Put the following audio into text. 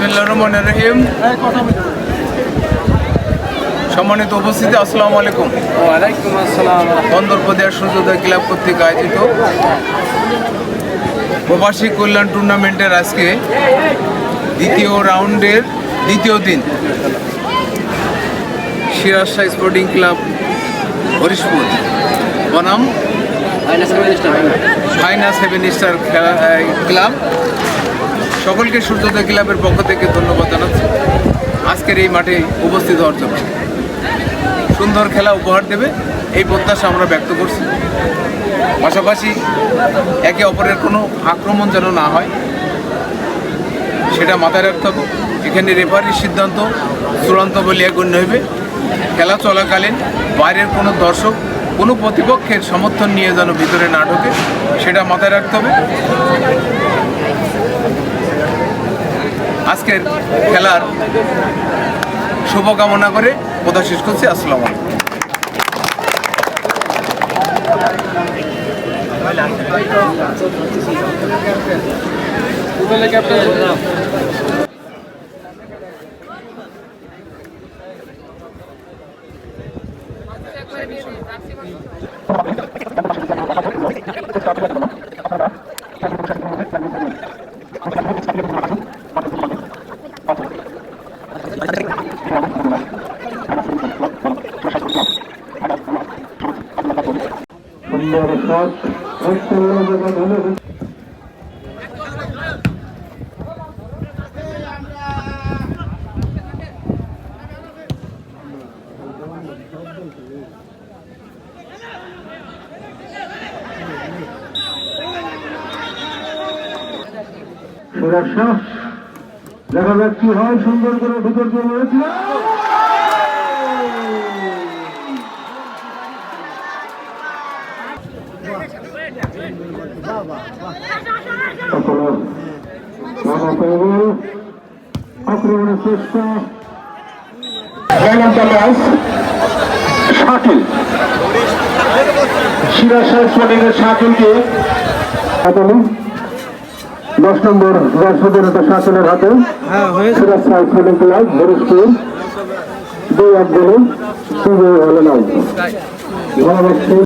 বিসমিল্লাহির রহমানির রহিম। সম্মানিত উপস্থিতি, আসসালামু আলাইকুম। ওয়ালাইকুম আসসালাম। বন্দরপ্রদেশ সূর্যোদয় ক্লাব কর্তৃক আয়োজিত প্রবাসী কল্যাণ টুর্নামেন্টের আজকে দ্বিতীয় রাউন্ডের দ্বিতীয় দিন সিরাজ শাহ স্পোর্টিং ক্লাব হরিশপুর বনাম ফাইনা 7 স্টার ক্লাব। সকলকে সূর্যোদয় ক্লাবের পক্ষ থেকে ধন্যবাদ জানাচ্ছি আজকের এই মাঠে উপস্থিত হওয়ার জন্য। সুন্দর খেলা উপহার দেবে এই প্রত্যাশা আমরা ব্যক্ত করছি। পাশাপাশি একে অপরের কোনো আক্রমণ যেন না হয় সেটা মাথায় রাখতে হবে। এখানে রেফারির সিদ্ধান্ত চূড়ান্ত বলিয়া গণ্য হইবে। খেলা চলাকালীন বাইরের কোনো দর্শক কোনো প্রতিপক্ষের সমর্থন নিয়ে যেন ভিতরে না ঢোকে সেটা মাথায় রাখতে হবে। আজকের খেলার শুভকামনা করে কথা শেষ করছি। আসসালামু আলাইকুম। দেখা যাক কি হয়। সুন্দর করে ভিতর দিয়ে রয়েছিল আক্রমণের চেষ্টা। শাকিল সিরাজ শাহ স্পোর্টিংয়ের শাকিলকে 10 নম্বর রাষ্ট্রপতি শাসনের হাতে সিরাজ শাহ স্পোর্টিং ক্লাব হরিশপুর 2-1 গোলে বিজয়ী হলেন।